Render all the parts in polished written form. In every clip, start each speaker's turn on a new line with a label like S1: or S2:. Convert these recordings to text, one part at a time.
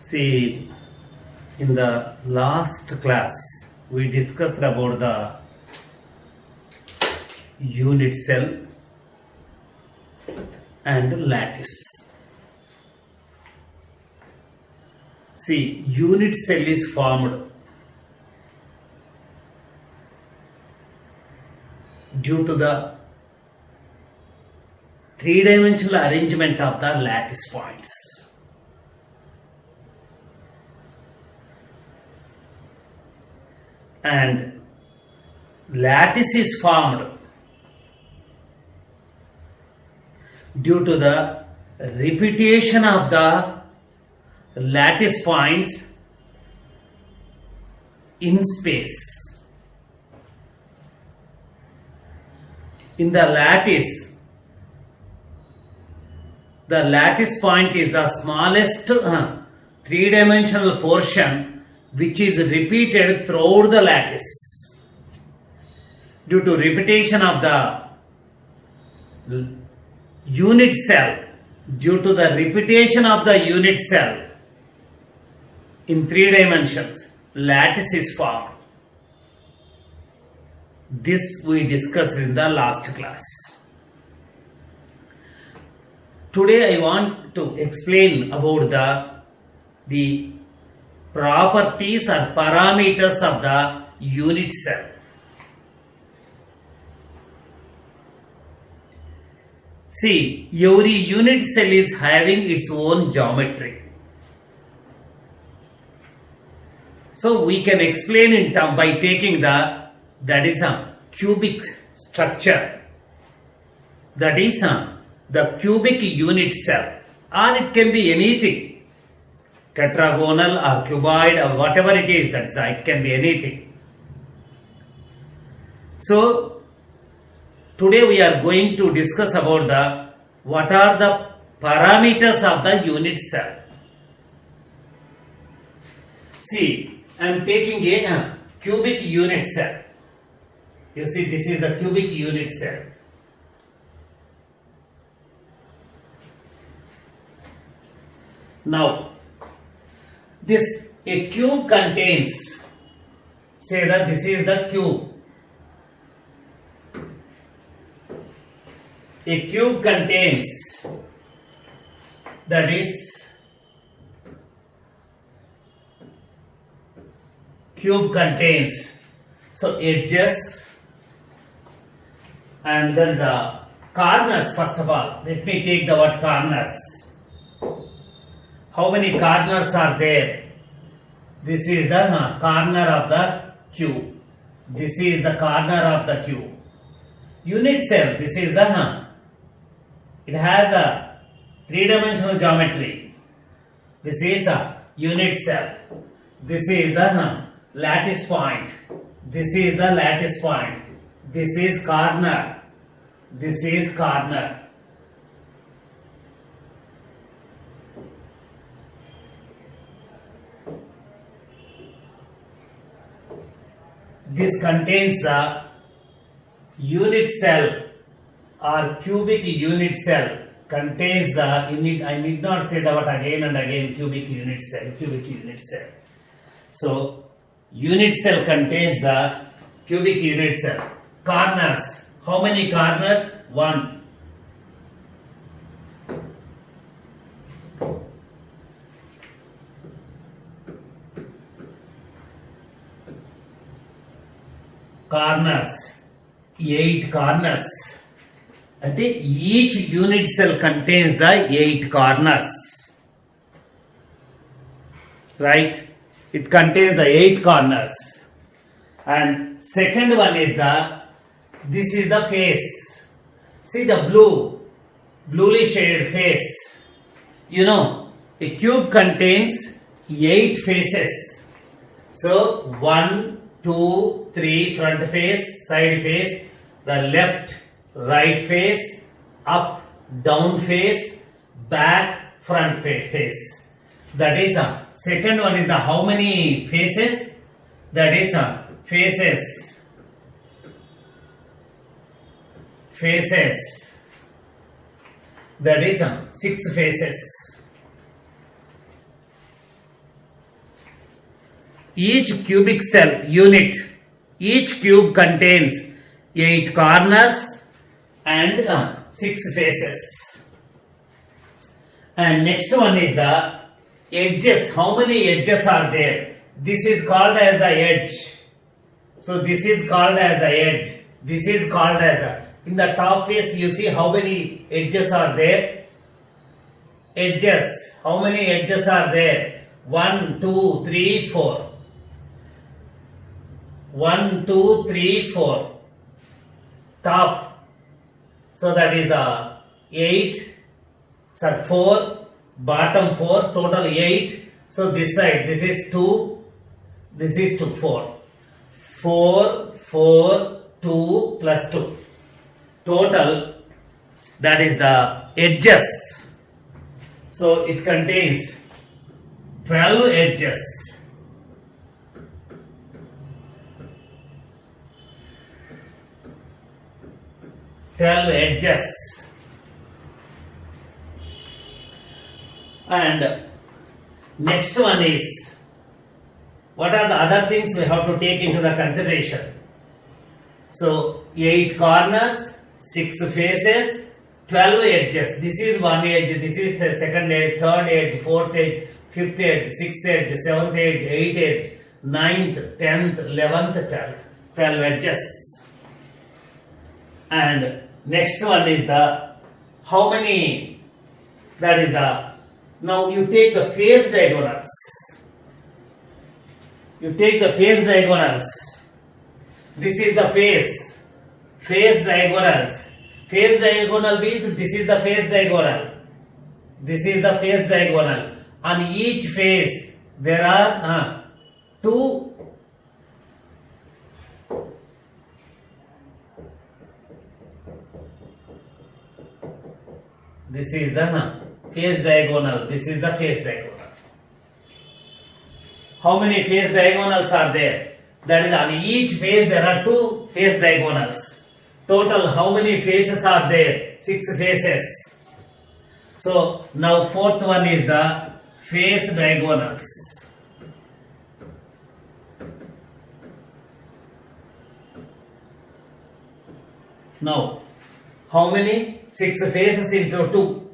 S1: See, in the last class, we discussed about the unit cell and lattice. See, unit cell is formed due to the three-dimensional arrangement of the lattice points. And lattice is formed due to the repetition of the lattice points in space. In the lattice point is the smallest three-dimensional portion which is repeated throughout the lattice. Due to repetition of the unit cell, in three dimensions, lattice is formed. This we discussed in the last class. Today I want to explain about the properties or parameters of the unit cell. See, every unit cell is having its own geometry. So we can explain in term by taking that is a cubic structure. That is the cubic unit cell, or it can be anything. Tetragonal or cuboid or whatever it is, it can be anything. So today we are going to discuss about what are the parameters of the unit cell. See, I am taking a cubic unit cell. You see, this is the cubic unit cell. Now, a cube contains, say that this is the cube. A cube contains, that is, cube contains, so edges, and there is a corners. First of all, let me take the word corners. How many corners are there? This is the corner of the cube. This is the corner of the cube. Unit cell, this is it has a three-dimensional geometry. This is a unit cell. This is the lattice point. This is the lattice point. This is corner. This is corner. This contains the unit cell or cubic unit cell contains the unit. I need not say the word again and again. Cubic unit cell. So unit cell contains the cubic unit cell. Corners. How many corners? 1. Corners, 8 corners. And each unit cell contains the 8 corners. Right? It contains the 8 corners. And second one is this is the face. See the bluely shaded face. You know, a cube contains 8 faces. So 1, 2, 3, front face, side face, the left, right face, up, down face, back, front face. That is second one is how many faces? That is faces. That is 6 faces. each cubic cell unit, each cube contains 8 corners and 6 faces. And next one is the edges. How many edges are there? This is called as the edge. So this is called as the edge. This is called as the, in the top face you see how many edges are there? Edges. How many edges are there? 1, 2, 3, 4. 1, 2, 3, 4. Top. So that is the 8. So 4. Bottom 4. Total 8. So this side, this is 2. This is 2, 4. 4, 4, 2 plus 2. Total, that is the edges. So it contains 12 edges. 12 edges. And next one is, what are the other things we have to take into the consideration? So 8 corners, 6 faces, 12 edges. This is one edge, this is the second edge, third edge, fourth edge, fifth edge, sixth edge, seventh edge, eighth edge, ninth, 10th, 11th, 12th. 12 edges. And next one is the, how many, that is the, now you take the face diagonals. You take the face diagonals. This is the face. Face diagonals. Face diagonal means this is the face diagonal. This is the face diagonal. On each face there are 2 this is the face diagonal. This is the face diagonal. How many face diagonals are there? That is, on each face there are 2 face diagonals. Total, how many faces are there? 6 faces. So now fourth one is the face diagonals. Now, how many? 6 faces into 2.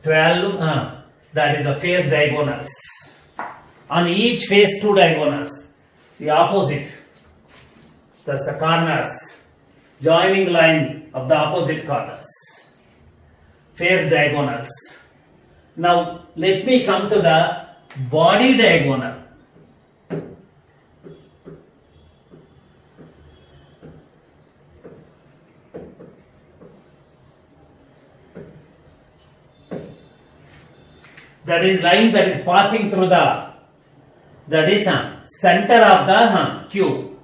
S1: 12. That is the face diagonals. On each face 2 diagonals. The opposite. That's the corners. Joining line of the opposite corners. Face diagonals. Now let me come to the body diagonal. That is line that is passing through the, that is center of the cube.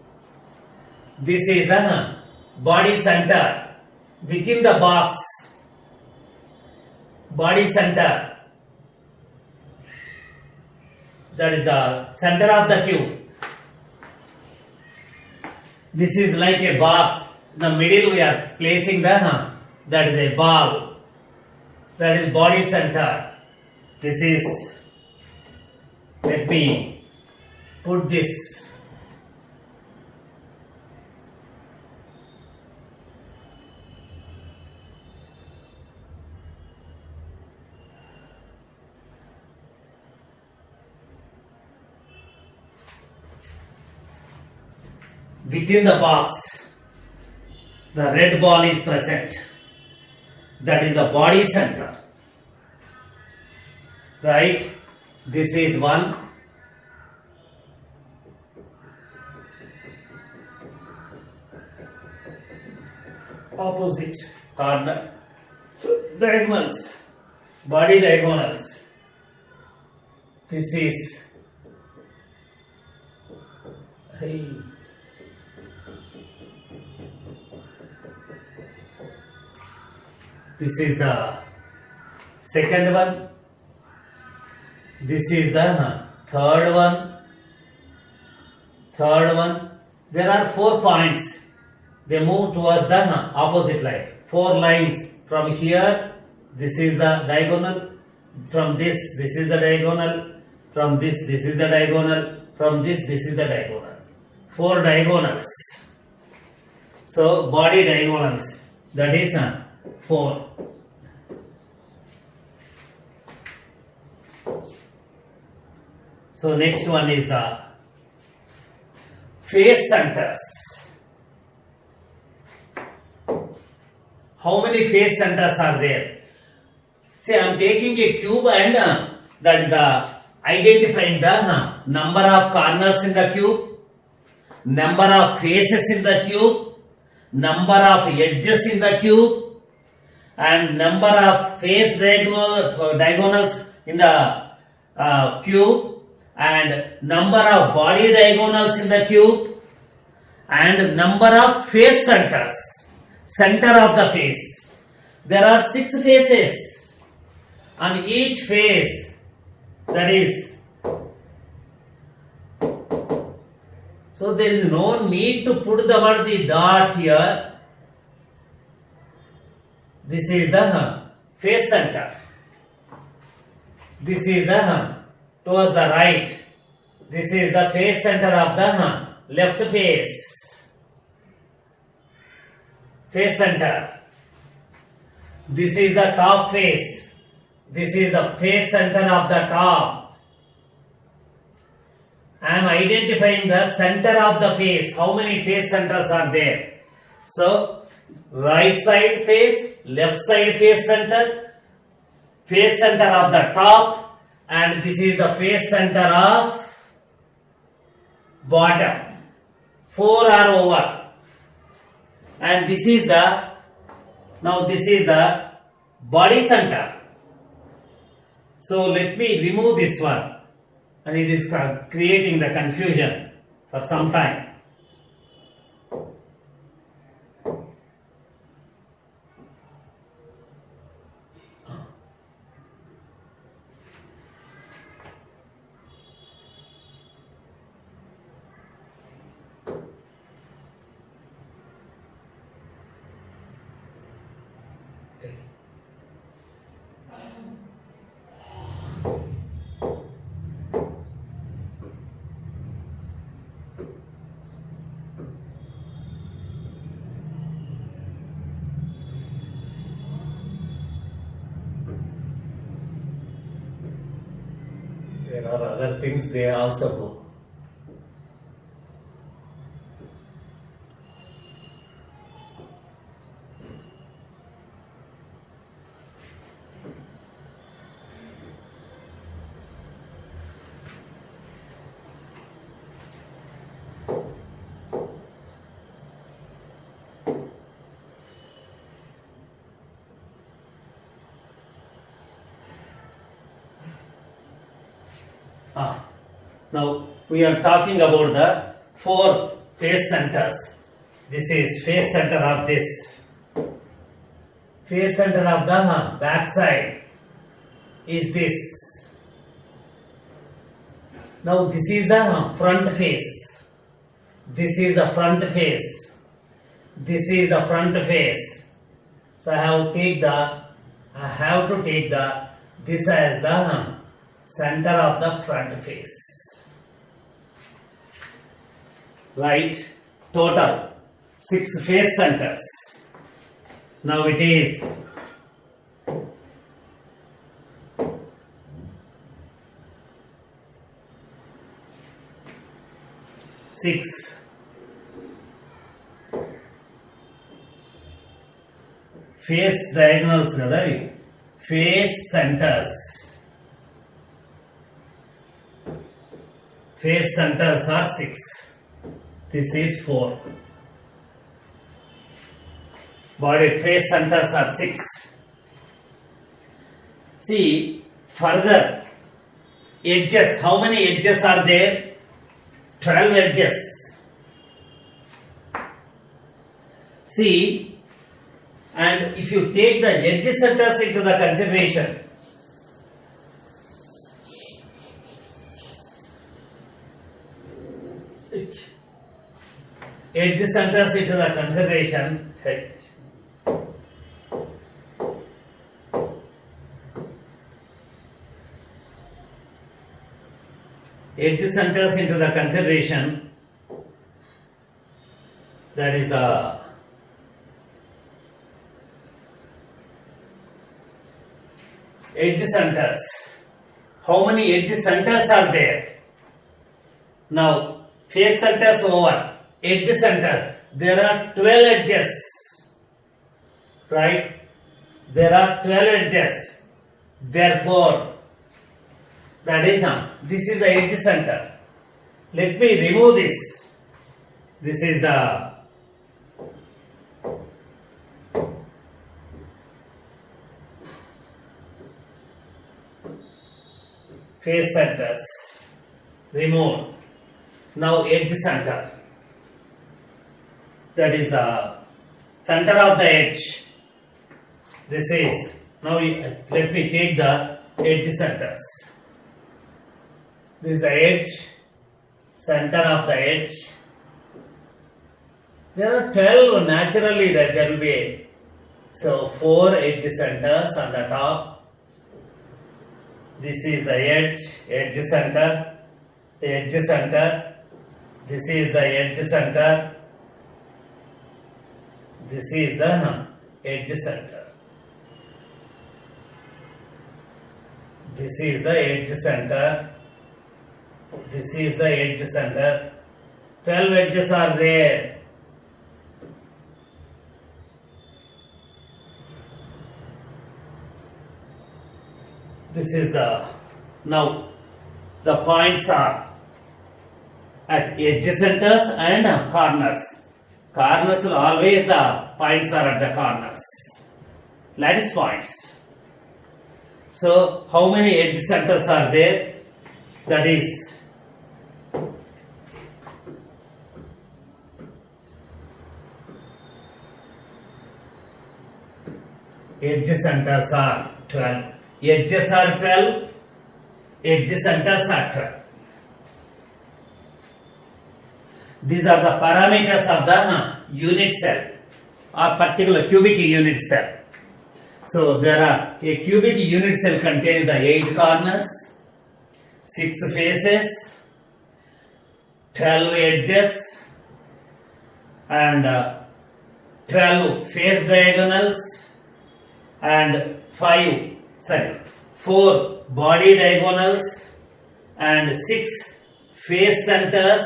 S1: This is the body center within the box. Body center. That is the center of the cube. This is like a box. In the middle we are placing the, that is a ball. That is body center. This is, let me put this. Within the box, the red ball is present. That is the body center. Right? This is one. Opposite corner. So diagonals. Body diagonals. This is. Hey. This is the second one. This is the third one. Third one. There are 4 points. They move towards the opposite line. 4 lines from here. This is the diagonal. From this is the diagonal. From this is the diagonal. From this is the diagonal. 4 diagonals. So body diagonals, that is 4. So next one is the face centers. How many face centers are there? See, I am taking a cube and that is the identifying the number of corners in the cube, number of faces in the cube, number of edges in the cube, and number of face diagonals in the cube, and number of body diagonals in the cube, and number of face centers, center of the face. There are 6 faces. On each face, that is, so there is no need to put the word the dot here. This is the face center. This is the towards the right. This is the face center of the left face. Face center. This is the top face. This is the face center of the top. I am identifying the center of the face. How many face centers are there? So, right side face, left side face center of the top, and this is the face center of bottom. 4 are over. And this is the, now this is the body center. So let me remove this one, and it is creating the confusion for some time. There are other things they also go. Now we are talking about the 4 face centers. This is face center of this. Face center of the back side is this. Now this is the front face. This is the front face. This is the front face. So I have to take this as the center of the front face. Right? Total 6 face centers. Now it is six. Face diagonals, face centers. Face centers are 6. This is 4. Body face centers are 6. See, further, edges. How many edges are there? 12 edges. See, and if you take the edge centers into the consideration, edge centers into the consideration, edge edge centers into the consideration, that is the edge centers. How many edge centers are there? Now, face centers over, edge center. There are 12 edges, right? There are 12 edges. Therefore, that is this is the edge center. Let me remove this. This is the face centers. Remove. Now edge center. That is the center of the edge. This is, now let me take the edge centers. This is the edge, center of the edge. There are 12 naturally that there will be. So 4 edge centers on the top. This is the edge center, the edge center. This is the edge center. This is the edge center. This is the edge center. This is the edge center. 12 edges are there. This is the, now the points are at edge centers and corners. Corners will always, the points are at the corners. Lattice points. So how many edge centers are there? That is edge centers are 12. Edges are 12. Edge centers are 12. These are the parameters of the unit cell or particular cubic unit cell. So there are, a cubic unit cell contains the 8 corners, 6 faces, 12 edges and 12 face diagonals and 4 body diagonals and 6 face centers.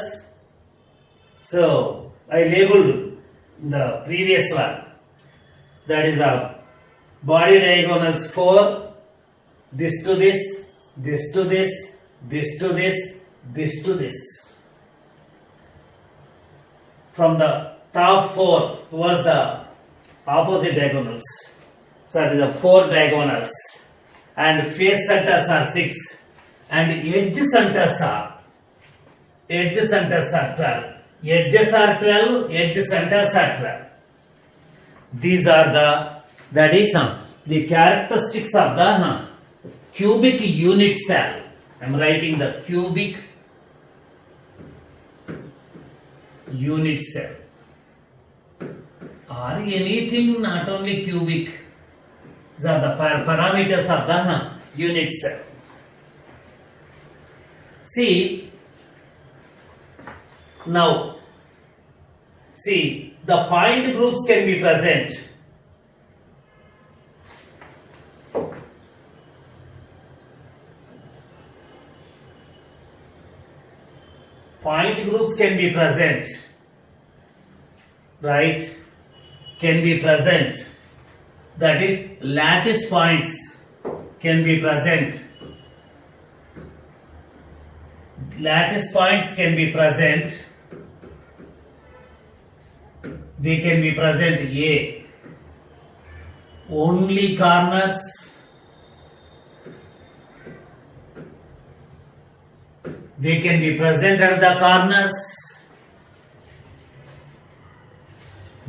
S1: So I labeled the previous one, that is the body diagonals 4, this to this, this to this, this to this, this to this. From the top 4 towards the opposite diagonals. So it is the 4 diagonals and face centers are 6 and edge centers are 12. Edges are 12, edge centers are 12. These are the, that is the characteristics of the cubic unit cell. I am writing the cubic unit cell or anything, not only cubic. These are the parameters of the unit cell. See, now, see, the point groups can be present. Point groups can be present, right? Can be present. That is, lattice points can be present. Lattice points can be present. They can be present A. Only corners. They can be present at the corners.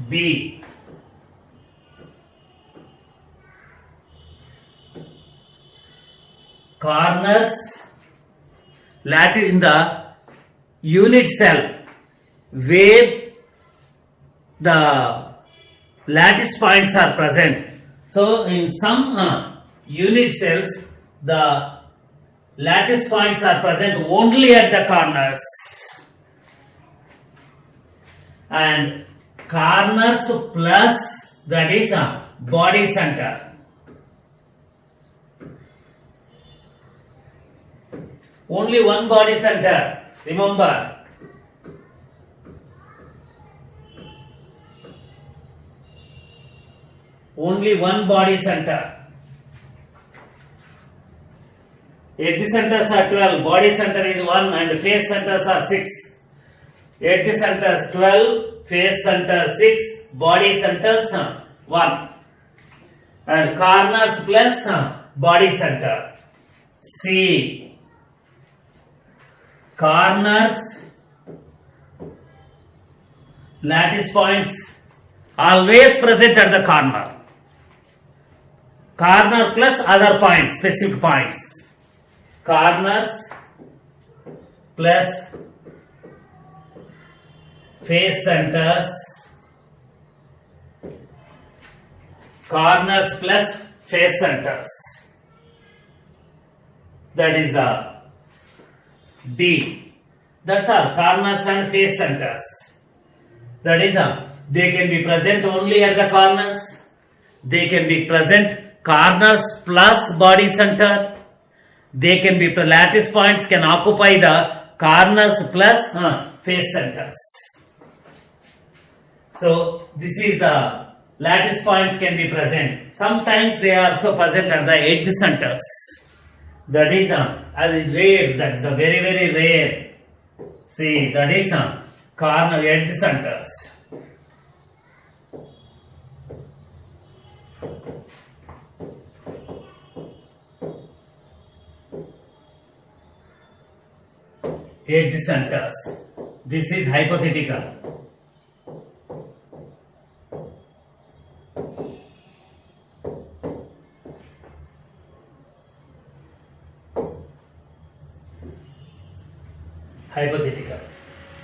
S1: B. Corners, lattice in the unit cell where the lattice points are present. So in some unit cells, the lattice points are present only at the corners, and corners plus, that is body center. Only one body center, remember. Only one body center. Edge centers are 12, body center is 1, and face centers are 6. Edge centers 12, face center 6, body centers 1. And corners plus body center. C. Corners, lattice points always present at the corner. Corner plus other points, specific points. Corners plus face centers. Corners plus face centers. That is the D. That's all. Corners and face centers. That is they can be present only at the corners. They can be present corners plus body center. They can be lattice points can occupy the corners plus face centers. So this is the lattice points can be present. Sometimes they are also present at the edge centers. That is rare. That is the very very rare. See, that is corner edge centers. Edge centers. This is hypothetical. Hypothetical.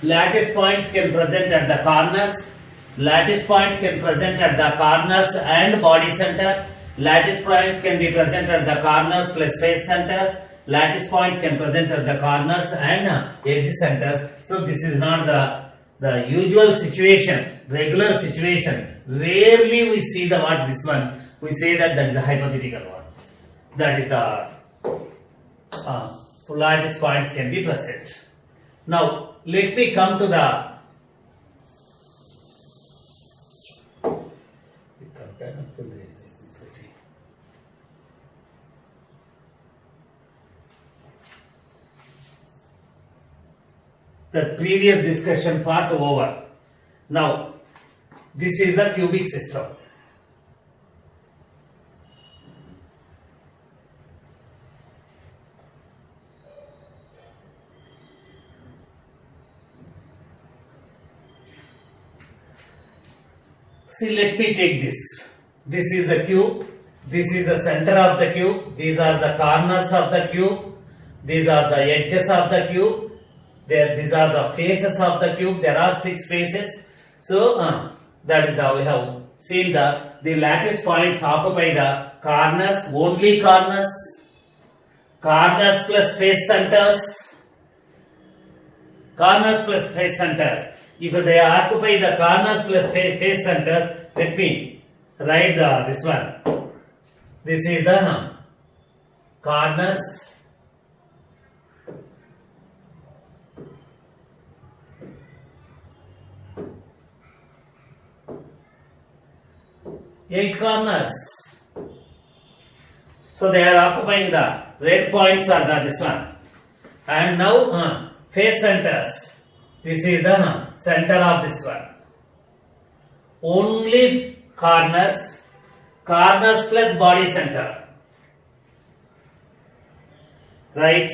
S1: Lattice points can present at the corners. Lattice points can present at the corners and body center. Lattice points can be present at the corners plus face centers. Lattice points can present at the corners and edge centers. So this is not the usual situation, regular situation. Rarely we see the what this one. We say that is the hypothetical one. That is the lattice points can be present. Now let me come to the previous discussion part over. Now this is the cubic system. See, let me take this. This is the cube. This is the center of the cube. These are the corners of the cube. These are the edges of the cube. These are the faces of the cube. There are 6 faces. So that is how we have seen the lattice points occupy the corners, only corners. Corners plus face centers. Corners plus face centers. If they occupy the corners plus face centers, let me write this one. This is the corners. Eight corners. So they are occupying the red points are this one. And now face centers. This is the center of this one. Only corners. Corners plus body center. Right?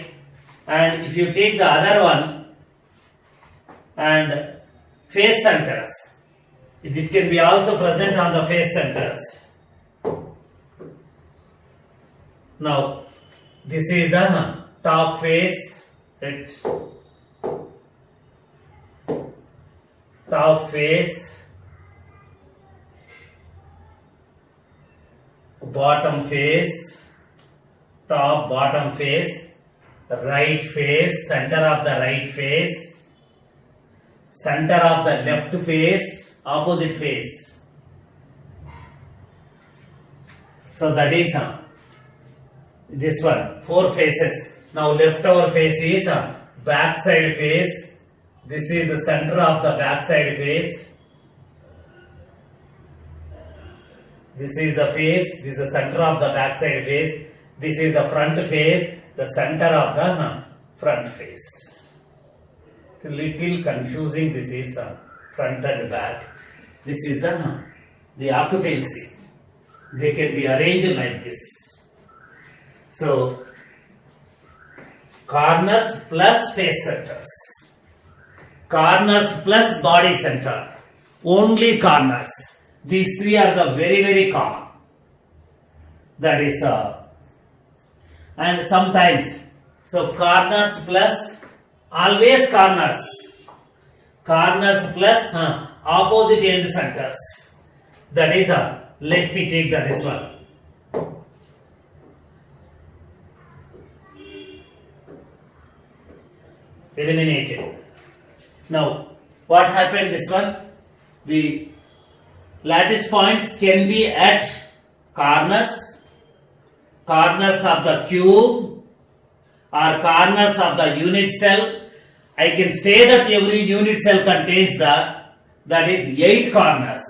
S1: And if you take the other one and face centers, it can be also present on the face centers. Now this is the top face. Set. Top face, bottom face, top bottom face, right face, center of the right face, center of the left face, opposite face. So that is this one, 4 faces. Now left our face is back side face. This is the center of the back side face. This is the face. This is the center of the back side face. This is the front face. The center of the front face. It's a little confusing. This is front and back. This is the occupancy. They can be arranged like this. So corners plus face centers. Corners plus body center. Only corners. These 3 are the very, very common. That is, and sometimes, so corners plus, always corners. Corners plus opposite end centers. That is, let me take this one. Eliminated. Now, what happened this one? The lattice points can be at corners, corners of the cube or corners of the unit cell. I can say that every unit cell contains that is 8 corners,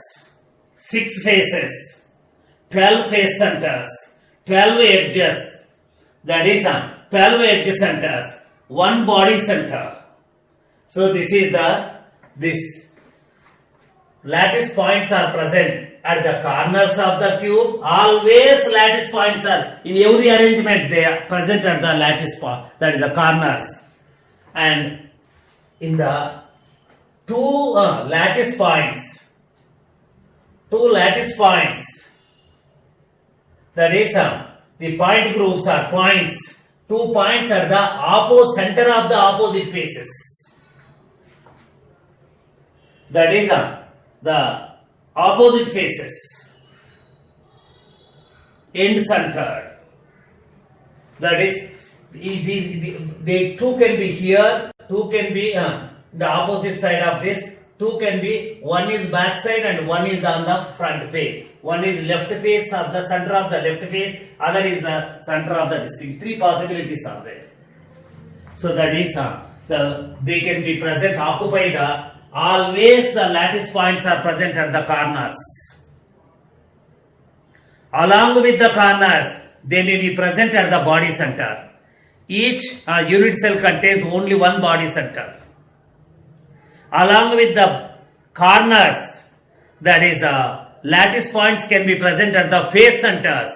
S1: 6 faces, 12 face centers, 12 edges, that is 12 edge centers, 1 body center. So this is this lattice points are present at the corners of the cube. Always lattice points are in every arrangement, they are present at the lattice point, that is the corners. And in the 2 lattice points, that is the point groups are points. 2 points are the opposite center of the opposite faces. That is the opposite faces, end centered. That is, the 2 can be here, 2 can be the opposite side of this, 2 can be, one is back side and one is on the front face. One is left face of the center of the left face, other is the center of the this thing. 3 possibilities are there. So that is they can be present, occupy always the lattice points are present at the corners. Along with the corners, they may be present at the body center. Each unit cell contains only 1 body center. Along with the corners, that is lattice points can be present at the face centers.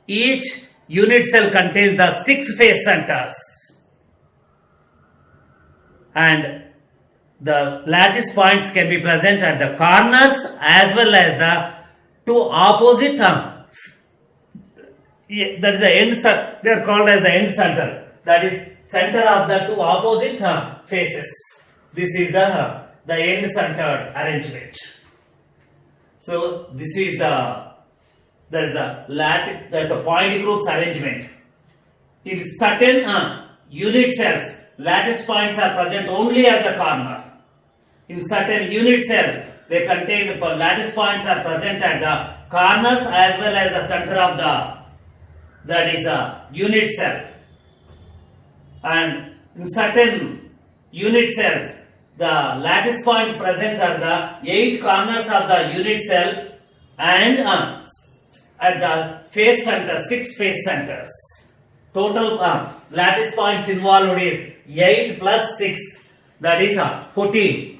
S1: Each unit cell contains the 6 face centers. And the lattice points can be present at the corners as well as the 2 opposite that is the end center. They are called as the end center. That is center of the 2 opposite faces. This is the end centered arrangement. So this is there is a point groups arrangement. In certain unit cells, lattice points are present only at the corner. In certain unit cells, they contain the lattice points are present at the corners as well as the center of that is a unit cell. And in certain unit cells, the lattice points present at the 8 corners of the unit cell and at the face center, 6 face centers. Total lattice points involved is 8 plus 6, that is 14.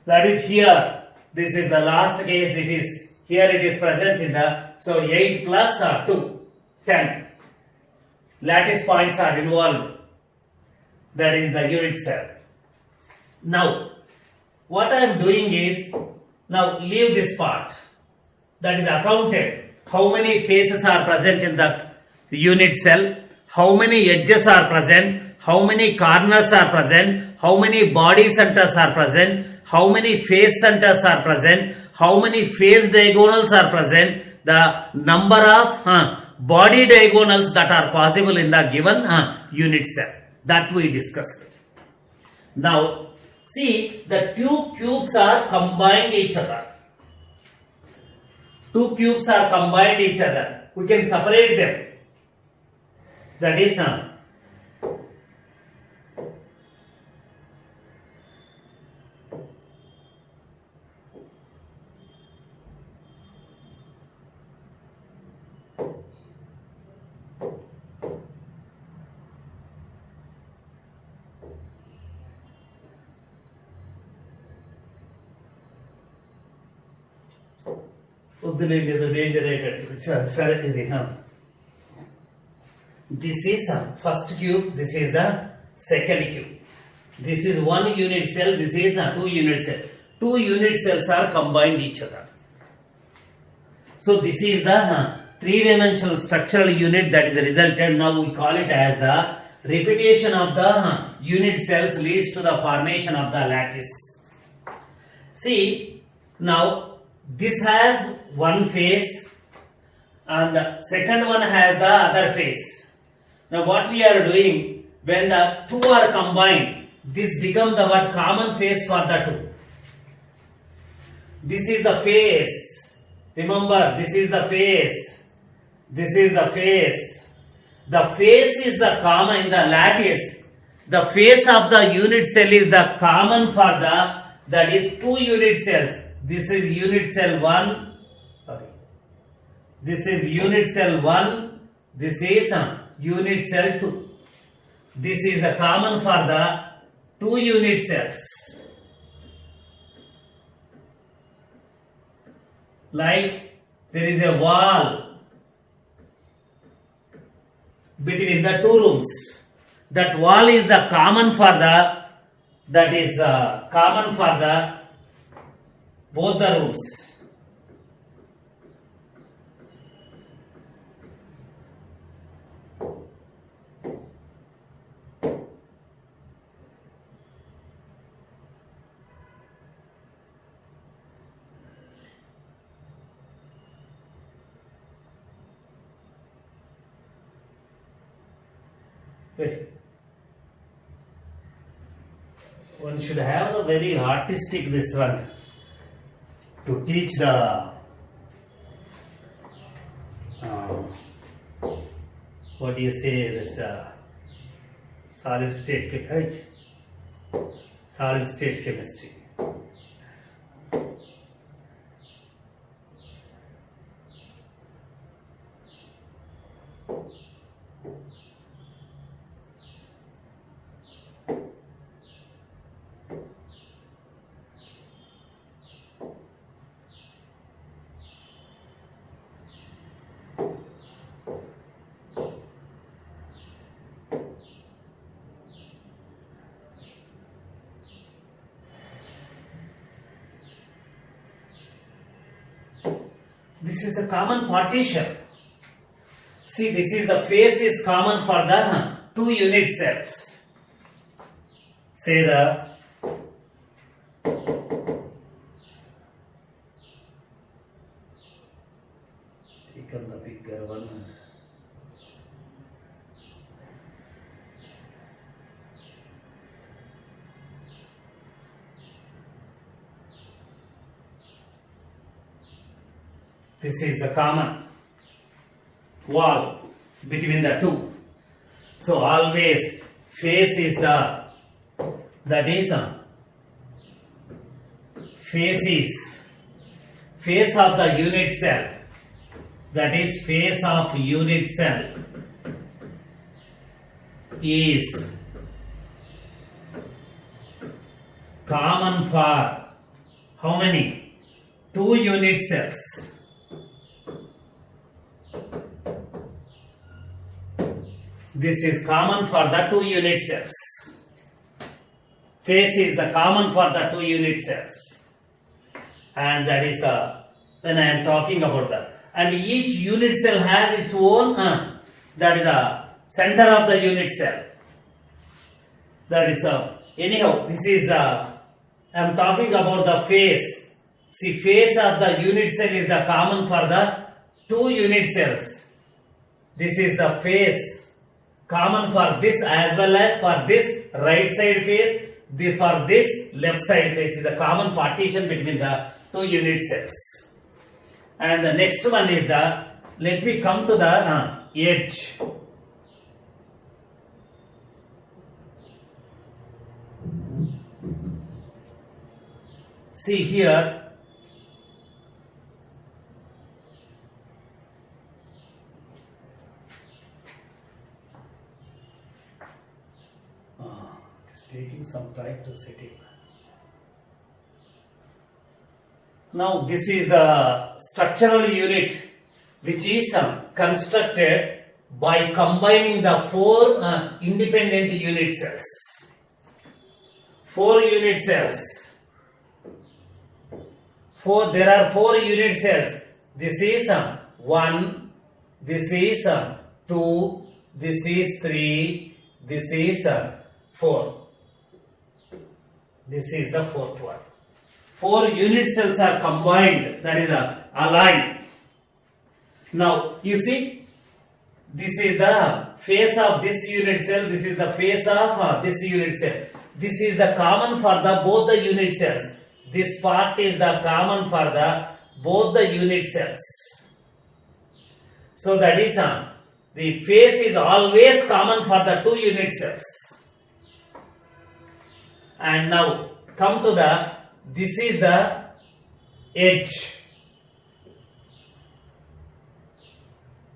S1: That is here, this is the last case, it is here it is present in so 8 plus 2, 10. Lattice points are involved, that is the unit cell. Now, what I am doing is, now leave this part, that is accounted, how many faces are present in the unit cell, how many edges are present, how many corners are present, how many body centers are present, how many face centers are present, how many face diagonals are present, the number of body diagonals that are possible in the given unit cell. That we discussed. Now, see, the two cubes are combined each other. Two cubes are combined each other. We can separate them. That is వద్దులేండి ఏదో danger అయ్యేటట్టు సరే ఇది this is first cube, this is the second cube, this is one unit cell, this is two unit cell. Two unit cells are combined each other. So this is the three-dimensional structural unit that is resulted. Now we call it as the repetition of the unit cells leads to the formation of the lattice. See, now this has one face and the second one has the other face. Now what we are doing, when the two are combined, this becomes the what common face for the two. This is the face. Remember, this is the face. This is the face. The face is the common in the lattice. The face of the unit cell is the common for the, that is two unit cells. This is unit cell 1. Sorry. This is unit cell 1. This is unit cell 2. This is the common for the two unit cells. Like there is a wall between the two rooms. That wall is the common for the, that is common for the both the rooms. One should have a very artistic this one to teach the what do you say, this solid state chemistry. This is the common partition. See, this is the face is common for the two unit cells. Say the become the bigger one. This is the common wall between the two. So always face is the, that is face of the unit cell. That is face of unit cell is common for how many? Two unit cells. This is common for the two unit cells. Face is the common for the two unit cells. And that is the, when I am talking about that. And each unit cell has its own, that is the center of the unit cell. That is the, anyhow, this is, I am talking about the face. See, face of the unit cell is the common for the two unit cells. This is the face common for this as well as for this right side face. For this left side face is the common partition between the two unit cells. And the next one is the, let me come to the edge. See here, it's taking some time to set it. Now this is the structural unit which is constructed by combining the four independent unit cells. Four unit cells. There are four unit cells. This is 1, this is 2, this is 3, this is 4. This is the fourth one. Four unit cells are combined, that is aligned. Now you see, this is the face of this unit cell, this is the face of this unit cell. This is the common for the both the unit cells. This part is the common for the both the unit cells. So that is the face is always common for the two unit cells. And now come to the, this is the edge.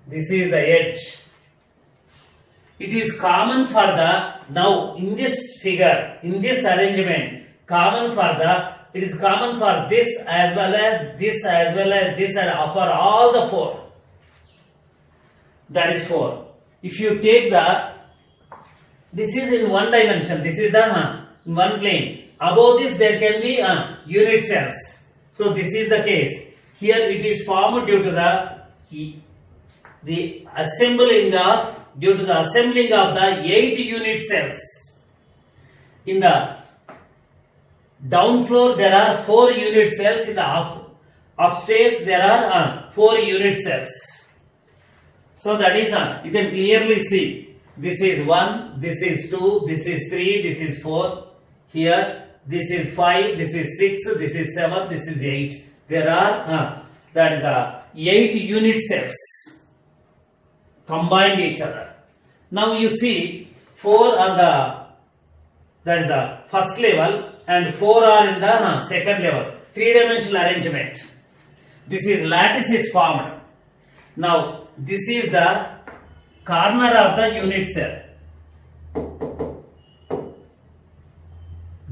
S1: This is the edge. It is common for the, now in this figure, in this arrangement, common for the, it is common for this as well as this as well as this and for all the four. That is 4. If you take the, this is in one dimension, this is the in one plane. Above this there can be unit cells. So this is the case. Here it is formed due to the assembling of, due to the assembling of the 8 unit cells. In the down floor there are 4 unit cells. In the upstairs there are 4 unit cells. So that is you can clearly see, this is 1, this is 2, this is 3, this is 4. Here this is 5, this is 6, this is 7, this is 8. There are that is 8 unit cells combined each other. Now you see 4 on the, that is the first level, and 4 are in the second level. 3-dimensional arrangement. This is lattice is formed. Now this is the corner of the unit cell.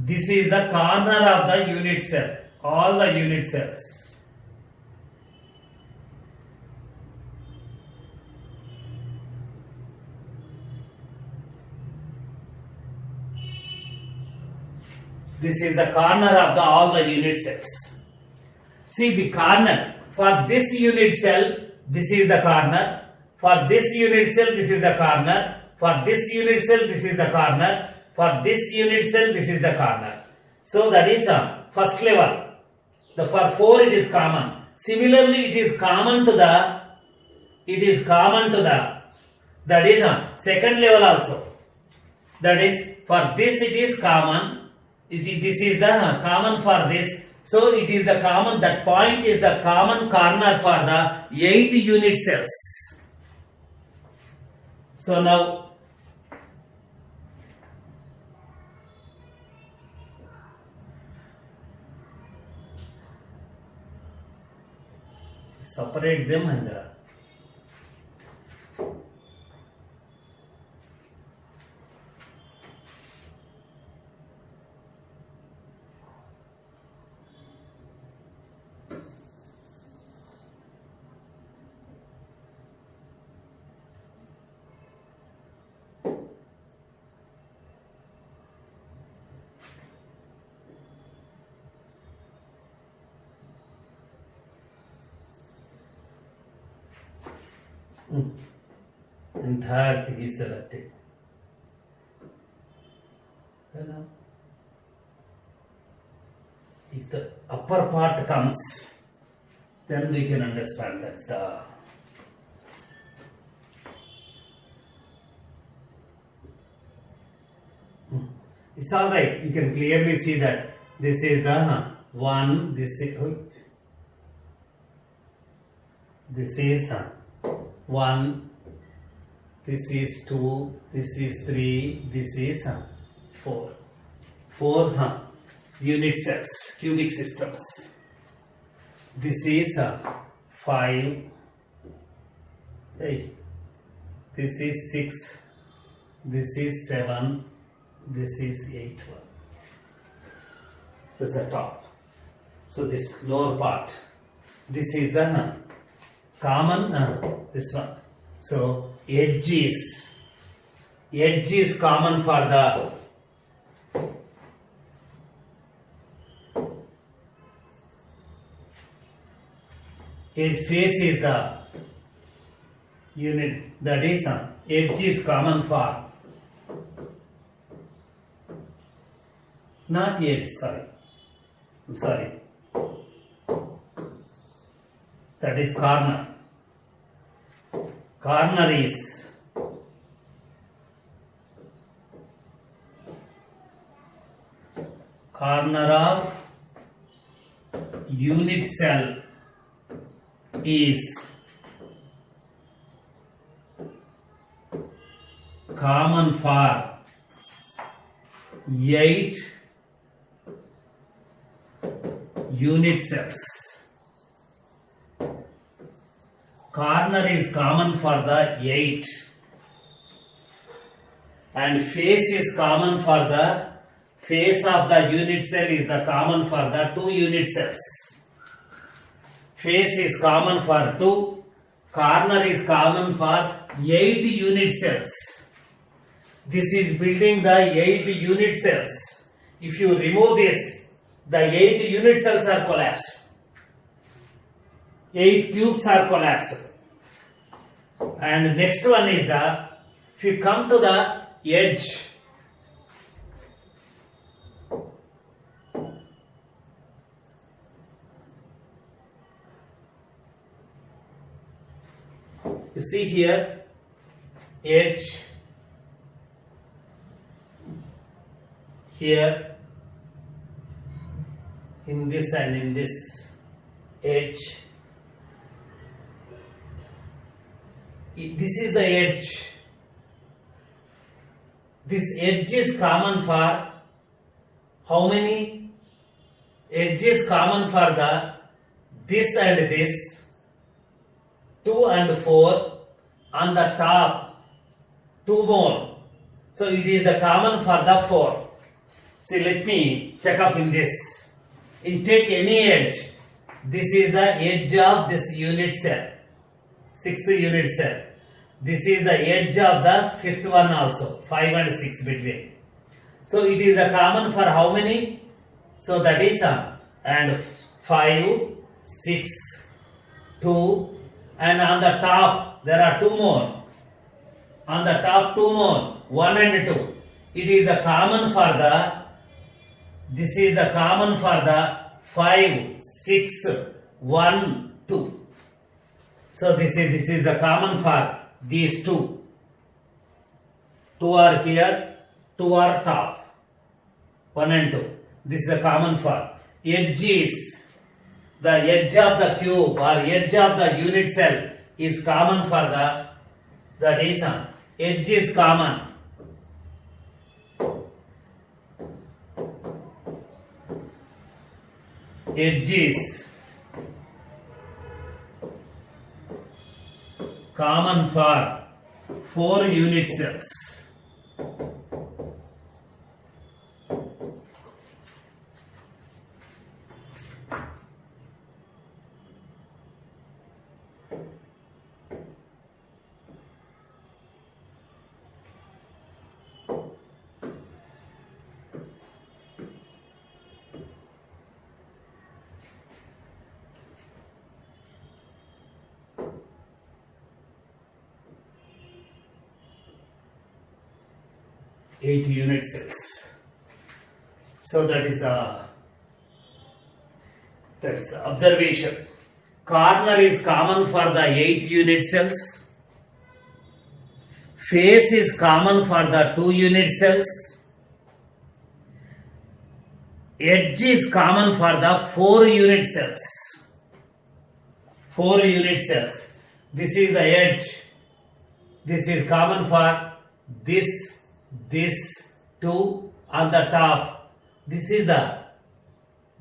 S1: This is the corner of the unit cell. All the unit cells. This is the corner of the all the unit cells. See the corner for this unit cell. This is the corner. For this unit cell, this is the corner. For this unit cell, this is the corner. For this unit cell, this is the corner. So that is first level. For 4 it is common. Similarly, it is common to the. That is second level also. That is for this it is common. This is the common for this. So it is the common, that point is the common corner for the 8 unit cells. So now separate them and entire thing is selected. If the upper part comes, then we can understand that's the It's all right. You can clearly see that this is the 1. This is 1. This is 2. This is 3. This is 4. 4 unit cells, cubic systems. This is 5. Hey. This is 6. This is 7. This is 8 one. This is the top. So this lower part. This is the common this one. So edge is common for the edge. Face is the unit, that is edge is common for, not edge, sorry, that is corner. Corner is corner of unit cell is common for 8 unit cells. Corner is common for the 8 and face is common for the face of the unit cell is the common for the 2 unit cells. Face is common for 2, corner is common for 8 unit cells. This is building the 8 unit cells. If you remove this, the 8 unit cells are collapsed. 8 cubes are collapsed. And next one is the, if you come to the edge, you see here, edge, here, in this and in this edge. This is the edge. This edge is common for how many? Edge is common for the this and this, 2 and 4, on the top 2 more. So it is the common for the 4. See, let me check up in this. You take any edge. This is the edge of this unit cell, 6th unit cell. This is the edge of the 5th one also, 5 and 6 between. So it is the common for how many? So that is and 5, 6, 2, and on the top there are 2 more. On the top 2 more, 1 and 2. It is the common for the, this is the common for the 5, 6, 1, 2. So this is the common for these 2. 2 are here, 2 are top, 1 and 2. This is the common for edges. The edge of the cube or edge of the unit cell is common for the, that is edge is common. Edges common for 4 unit cells. Eight unit cells. So that is the observation. Corner is common for the 8 unit cells. Face is common for the 2 unit cells. edge is common for the 4 unit cells. 4 unit cells. This is the edge. This is common for this two on the top. This is the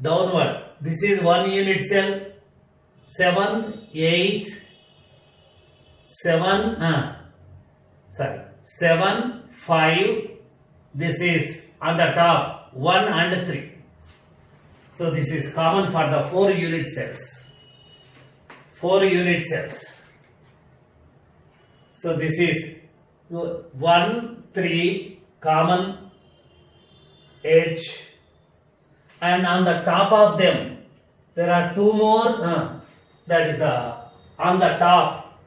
S1: downward. This is 1 unit cell. 7, 8, 7, 5. This is on the top 1 and 3. So this is common for the 4 unit cells. 4 unit cells. So this is 1, 3 common edge, and on the top of them there are 2 more. That is on the top.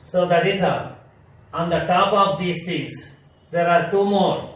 S1: So that is on the top of these things there are 2 more.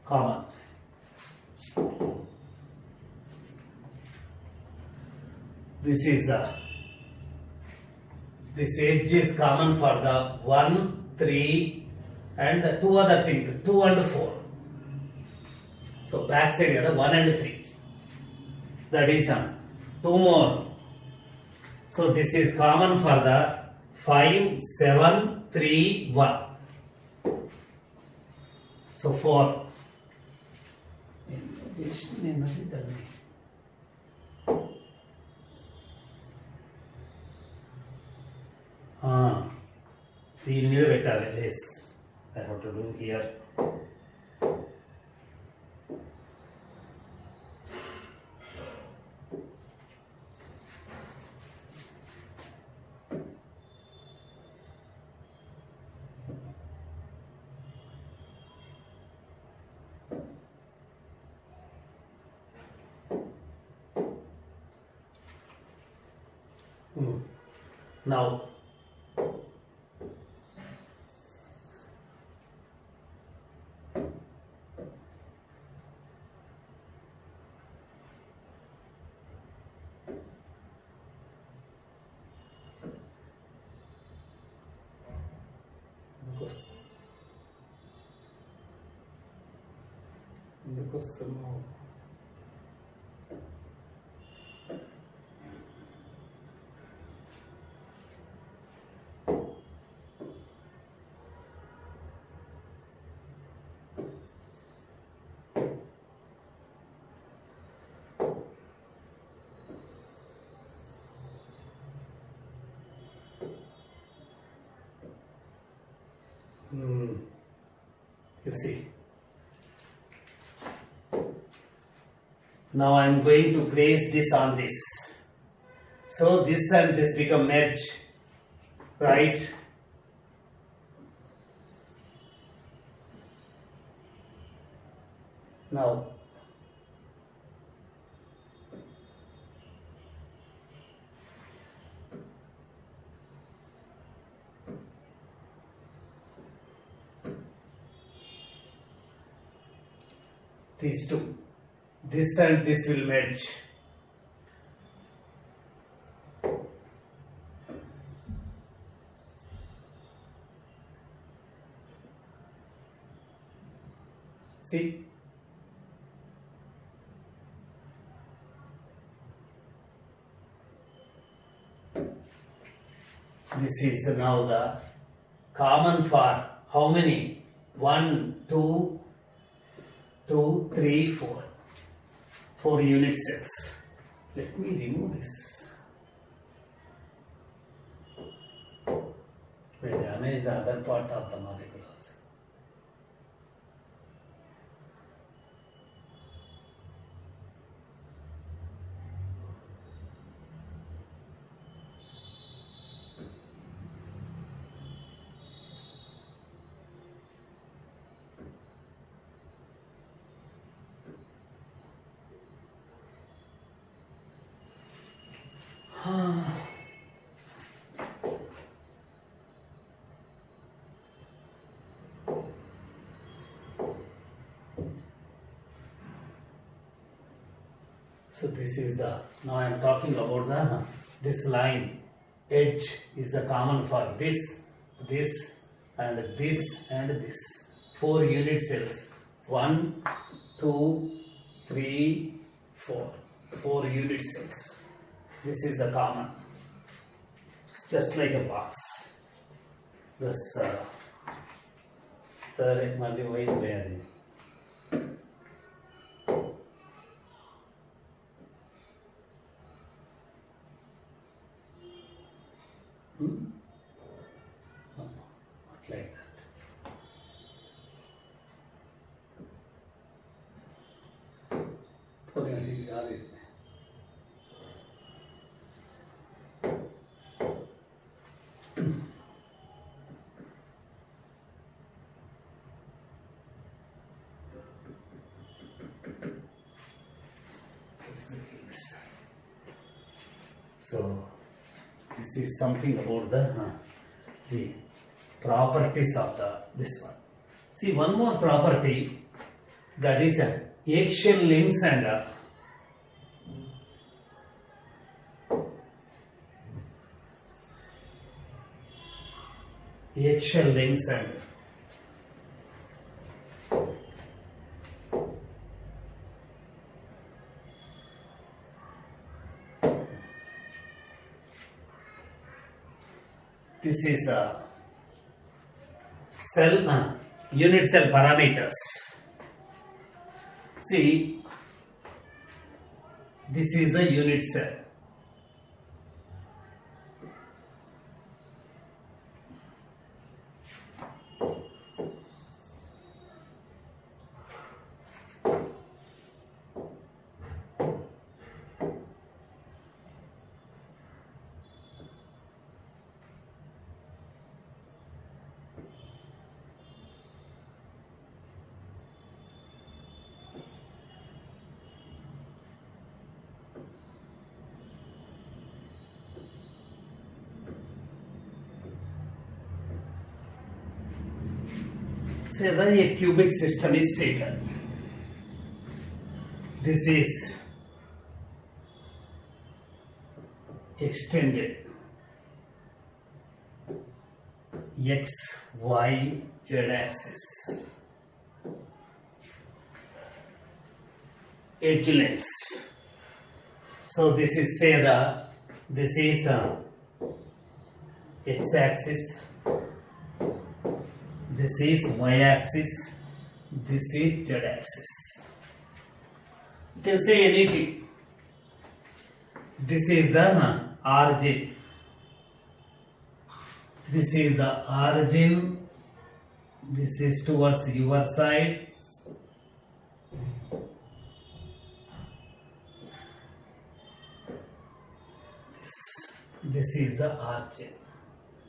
S1: Common. This edge is common for the 1, 3 and the 2 other things, 2 and 4. So back side is 1 and 3. That is 2 more. So this is common for the 5, 7, 3, 1. So 4. దీని మీద పెట్టాలి. This I have to do here. Now ఎందుకు వస్తున్నావు? You see. Now I am going to place this on this. So this and this become merge, right? Now these two, this and this will merge. See, this is now the common for how many? 1, 2, 2, 3, 4. 4 unit cells. Let me remove this. We damage the other part of the molecule also. So this is the, now I am talking about the, this line, edge is the common for this, this and this and this. 4 unit cells. 1, 2, 3, 4. 4 unit cells. This is the common. It's just like a box. This, sir, maybe wait there. No, not like that. Putting it in the other. So this is something about the properties of this one. See, one more property, that is eggshell lengths and eggshell lengths and this is the cell unit cell parameters. See, this is the unit cell. Say that a cubic system is taken. This is extended x, y, z axis. Edge lengths. So this is this is x axis. This is y-axis, this is z-axis. You can say anything. This is the origin. This is the origin. This is towards your side. This is the origin.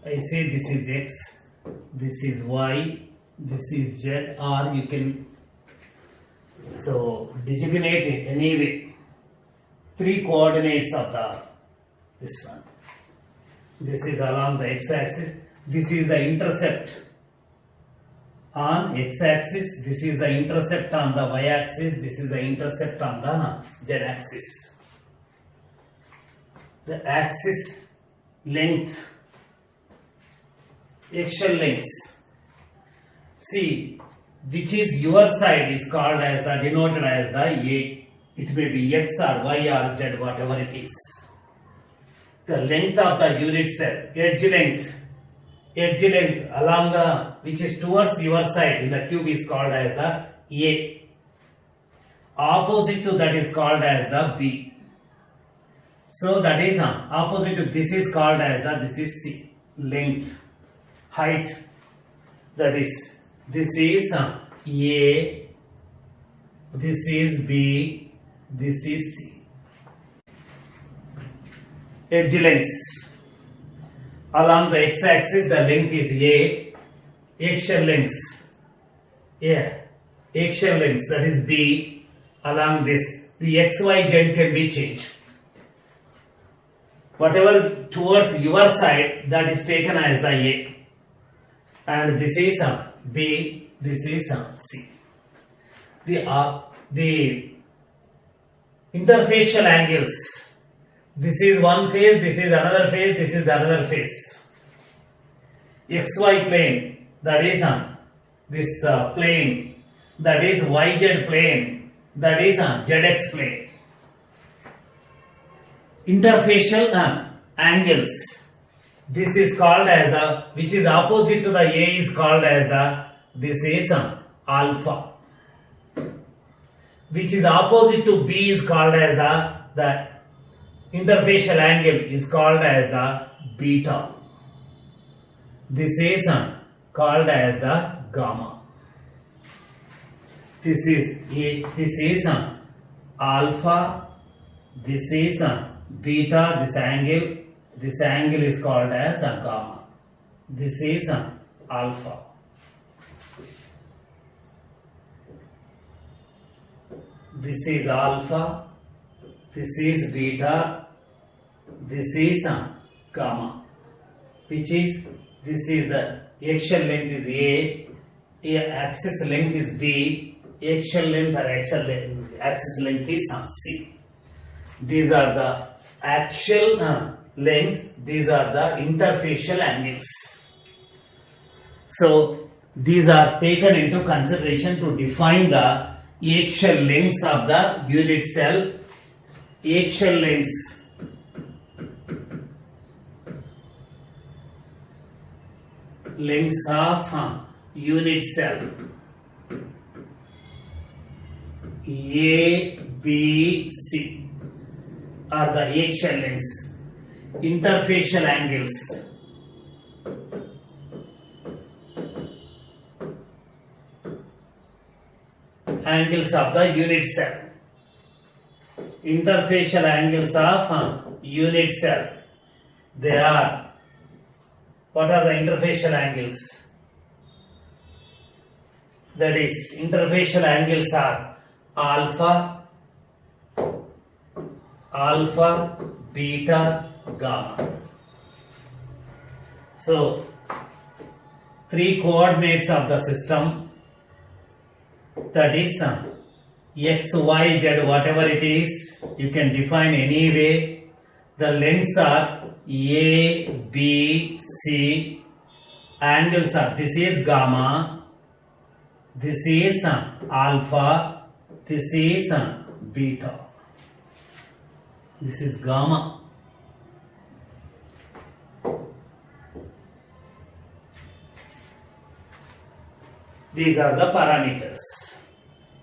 S1: I say this is x. This is y, this is z, or you can designate it anyway. 3 coordinates of this one. This is along the x-axis. This is the intercept on x-axis. This is the intercept on the y-axis. This is the intercept on the z-axis. The axis length. Eggshell lengths. See, which is your side is called as denoted as the A. It may be X or Y or Z, whatever it is. The length of the unit cell, edge length along which is towards your side in the cube is called as the A. Opposite to that is called as the B. So that is opposite to this is called as this is C, length. height, that is this is A, this is B, this is C. Edge lengths. Along the x-axis, the length is A. Axial lengths. Axial lengths, that is B. Along this, the XYZ can be changed. Whatever towards your side, that is taken as the A. And this is B, this is C. The interfacial angles. This is one face, this is another face, this is another face. XY plane, that is this plane, that is YZ plane, that is ZX plane. Interfacial angles. This is called as the, which is opposite to the A is called as the, this is alpha. Which is opposite to B is called as the interfacial angle is called as the beta. This is called as the gamma. This is alpha, this is beta, this angle is called as gamma. This is alpha. This is alpha, this is beta, this is gamma, which is, this is the axial length is A, axis length is B, axial length or axis length is C. These are the axial lengths, these are the interfacial angles. So these are taken into consideration to define the axial lengths of the unit cell. Axial lengths. Lengths of unit cell. A, B, C are the axial lengths. Interfacial angles. Angles of the unit cell. Interfacial angles of unit cell. They are, what are the interfacial angles? That is, interfacial angles are alpha, beta, gamma. So, three coordinates of the system, that is x, y, z, whatever it is, you can define any way. The lengths are A, B, C. Angles are, this is gamma, this is alpha, this is beta. This is gamma. These are the parameters.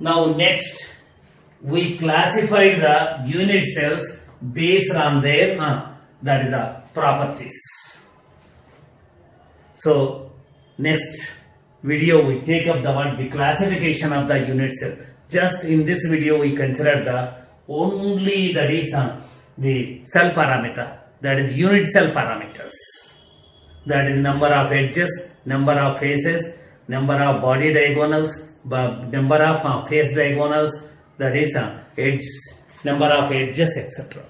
S1: Now next, we classified the unit cells based on their, that is the properties. So next video we take up the classification of the unit cell. Just in this video we consider the only, that is the cell parameter, that is unit cell parameters. That is number of edges, number of faces, number of body diagonals, number of face diagonals, that is edge, number of edges, etc.